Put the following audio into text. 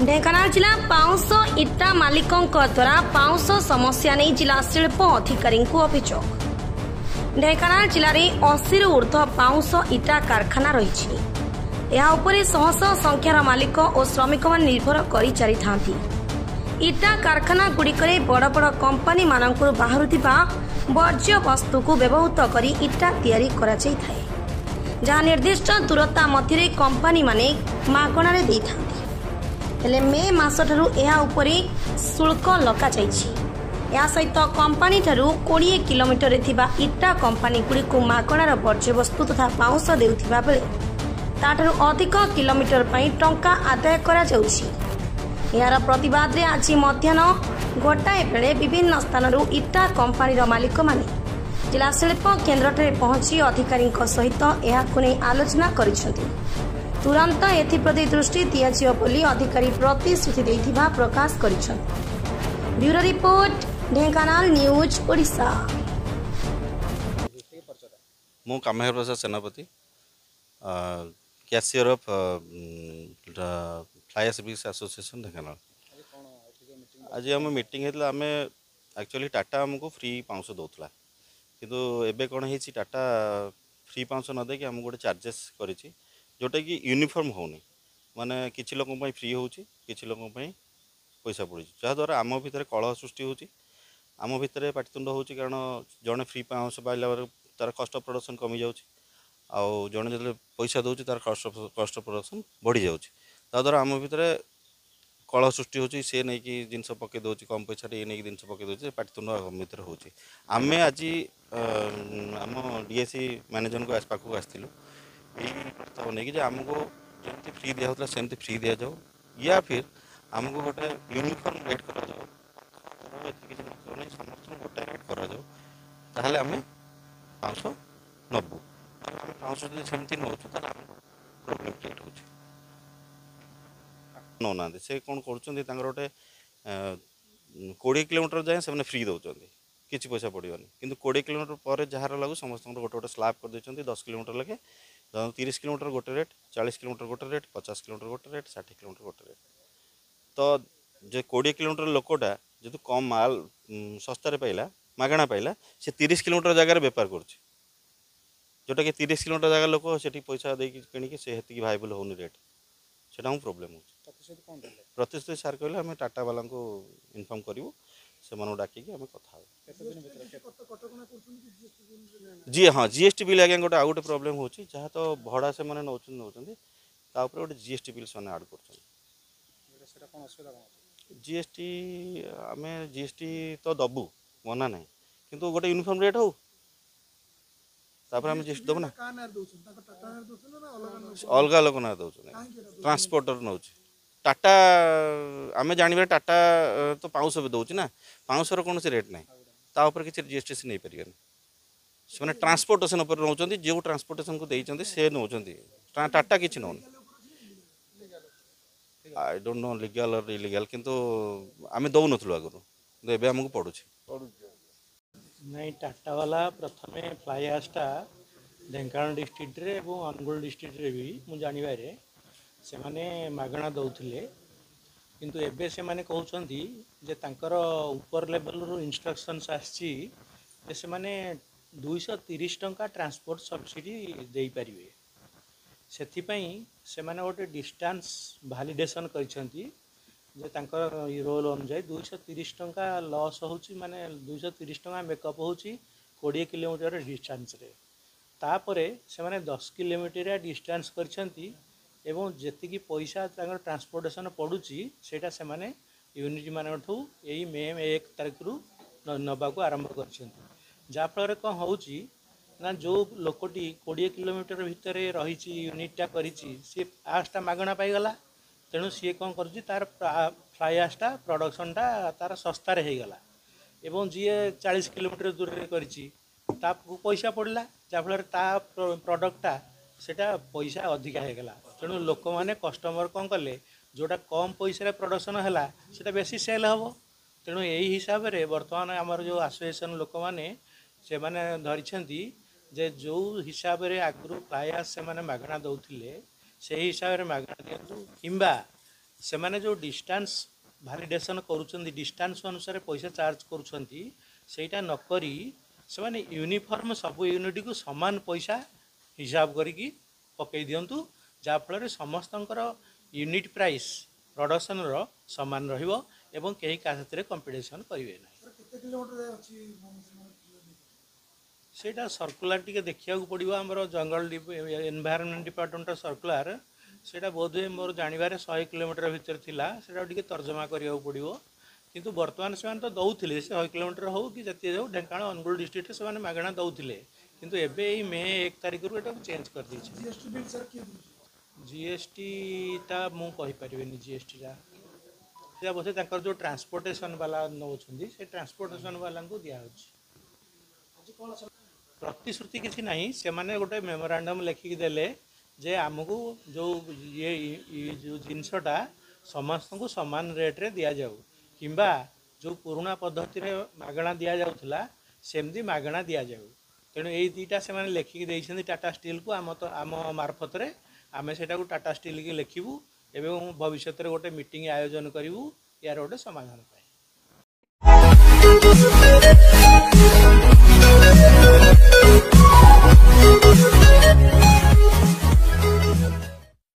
ढेंकानाल जिला पाउंस इटा मालिकों द्वारा पाउंस समस्या नहीं जिला शिल्प अधिकारी अभियोग। ढेंकानाल जिले में 80 रु ऊर्ध्व पाउंस इटा कारखाना रही। शह शह संख्यार मालिक और श्रमिक मान निर्भर कर चली था। इटा कारखाना गुड़िक बड़ बड़ कंपानी मानक बाहरुवा वर्ज्य वस्तु को व्यवहृत कर इटा तैयारी करा जहाँ निर्दिष्ट दूरता मध्य कंपानी माने मागणार दे था। हेले मे मास ठारू एहा उपरे शुल्क लगा या सहित कंपानी ठारू 20 किलोमीटर थिबा इटा कंपानी गुड़ी को मागणार वर्ज्य वस्तु तथा पाउंस देउथिबा बेले ताठारू अधिक किलोमीटर पई टंका आदाय करा जाउछि। यार प्रतिवाद रे आज मध्याह्न गोटाए बेले विभिन्न स्थान इटा कंपानी मालिक माने जिला शिल्प केन्द्र पहुंची अधिकारी सहित यहां नहीं आलोचना करिसेंती। तुरंत एप्रति दृष्टि दिया बोली अधिकारी प्रतिश्रुति देथिबा प्रकाश करिसेंती। Bureau report Dhenkanal news Odisha. मु Kameshwar Prasad Senapati cashier of fly service association Dhenkanal. आज आम मीटिंग होता आम एक्चुअली टाटा आमको फ्री पाउंस दौला किंतु एबे कौन है टाटा फ्री पाउंस न देकी आमको गोटे चार्जेस करी जोटा कि यूनिफॉर्म होनी माने किसी लोक फ्री हो किसी लोक पैसा पड़ी जहाद्वारा आम भितर कलह सृष्टि हो आम भितर पाटितुंड हो कारण जड़े फ्री पाउंस पाइला तार कस्ट प्रोडक्शन कमी जाऊँ जड़े जो पैसा दूसरी तार कस्ट प्रोडक्शन बढ़ी जाद्वारा आम भितर कलह सृष्टि हो सी नहीं कि जिनस पकई दूसरी कम पैसा ये नहीं जिन पकई दूसरी पाटितुंड भितर हो आम आज आम डीएससी मैनेजर को पाखक आसलु यही प्रस्ताव नहीं कि आमको जमी फ्री दिया सेमती फ्री दि जाऊ या फिर आमको गोटे यूनिफॉर्म रेट कर समस्त गोटे रेट कर आम पाँच नबू पाँच सेमती नौ प्रोब्लेम क्रिएट हो नौना से कौन कर गोटे 20 किलोमीटर जाए से फ्री दौरान किसी पैसा पड़वानी किंतु 20 किलोमीटर पर जार लगू समस्त गोटे गोटे स्लैब कर 10 किलोमीटर लगे 30 किलोमीटर गोटे रेट 40 किलोमीटर गोटे रेट 50 किलोमीटर गोटे रेट 60 किलोमीटर गोटे रेट तो जो 20 किलोमीटर लोकटा जो कम माल सस्तार पाइला मागणा पाइला से 30 किलोमीटर जगार बेपार कर जोटा कि 30 किलोमीटर जगह लोक से पैसा दे कि से भाइबल होनी रेट से प्रोब्लेम हो प्रतिश्रुति सार कहले आम टाटा वाला को इनफॉर्म करूँ से डाक आम कथा जी हाँ जीएसटी बिल आज्ञा गोटे आउ गए प्रोब्लेम हो जहाँ तो भड़ा से मैंने नौ गोटे जीएसटी बिल से आड कर जीएसटी आम जीएसटी तो दबू मना ना किंतु गोटे यूनिफॉर्म रेट हो आम जीएसटी दबू ना अलग लोक ना दौर ट्रांसपोर्टर नौ टाटा आम जानवर टाटा तो पाउंस दौर ना पाउंसर कौन से रेट ना तापर किसी जीएसटी से नहीं पारे से ट्रांसपोर्टेशन उपर नौ जो ट्रांसपोर्टेशन को देते से नौ टाटा किसी नौ आई डोंट नो लीगल और इलीगल किंतु आम दौन आगुरी एवं आमको पड़ू नहीं टाटा वाला प्रथम फ्लाई आसटा ढेंकानाल डिस्ट्रिक्ट रे और अनुगुल डिस्ट्रिक्ट रे भी मुझे जानवर से माने मागणा दौले किंतु एबे से माने कहउछंती जे तांकर ऊपर लेवल रो इंस्ट्रक्शंस आछि जे से माने 230 टंका ट्रांसपोर्ट सब्सिडी दे पारिबे सेथिपई से माने गोटे डिस्टेंस वैलिडेशन करिसंती जे तांकर रोल अनुसार 230 टंका लॉस होची माने 230 टंका मेकअप होची 20 किलोमीटर डिस्टेंस रे तापरे से माने 10 किलोमीटर डिस्टेंस करिसंती एवं जेतिकी पैसा ट्रांसपोर्टेशन पड़ुची सेटा से माने यूनिट मान यही मे 1 तारिख रु नबाक आरंभ कर जहाँफल कौन हो जो लोकटी 20 किलोमीटर भितर रही यूनिटा कर सी आसटा मागणा पाईगला तेणु सी कौन कर तार फ्लाई आसटा प्रोडक्शनटा तार सस्तार होगला एवं जी 40 किलोमीटर दूर में कर पैसा पड़ला जहाँफल प्रोडक्टा सेटा पैसा अधिका होगला तेणु लोक मैंने कस्टमर कौन कले जोटा कम पैसा प्रोडक्शन है सेटा बेसी सेल हम तेणु यही हिसाब से बर्तमान आमर जो एसोसिएशन लोक मैंने से माने धरिछंती जे जो हिसाब से आगु फ्लाई आस से माने मागणा दौले से हिसाब से मागणा दिंतु किंबा सेमाने जो डिस्टेंस वैलिडेशन करूछंती डिस्टेंस अनुसार पैसा चार्ज करूछंती सेटा न करी से माने यूनिफॉर्म सब यूनिट को समान पैसा हिसाब करिकी पकई दियंतु जा फल समस्तंकर यूनिट प्राइस प्रोडक्शन रो समान रहिबो एवं केही का साथे कंपटीशन करिवे नै सेटा सर्कुलर टिके देखिया पड़ो आमर जंगल एनवायरनमेंट डिपार्टमेंट सर्कुलर सेटा बोधे मोर जानवर 100 किलोमीटर भितर थिला सेटा टिके तर्जमा करिया पड़ो किंतु वर्तमान से तो दौले से 100 किलोमीटर हो कि जति हो ढेंकानाल अनुगुल डिस्ट्रिक्ट से मागणा दौले किंतु एबे मे 1 तारिख रु एटा चेंज कर दी जीएसटी टा मु कहि परिबेनी जीएसटी टा बोधे ताकर जो ट्रांसपोर्टेशन वाला नौछंदी से ट्रांसपोर्टेशन वाला को दिया होछि प्रतिश्रुति किसी नहीं से माने गोटे मेमोरांडम लिखिक देले जे आमको जो ये जो जिनसटा समस्त को समान रेट रे दिया जाऊ किंबा जो पुराना पद्धति रे मागणा दिया जाउथला सेमदी मागणा दिया जाऊ तेणु यही दुईटा से माने लिखिक देइछन्ती टाटा स्टील को आम मार्फत रे आमे सेटा को टाटा स्टील के लिखिबू एवं भविष्य रे गोटे मीटिंग आयोजन करिवू यार गोटे समाधान पाए।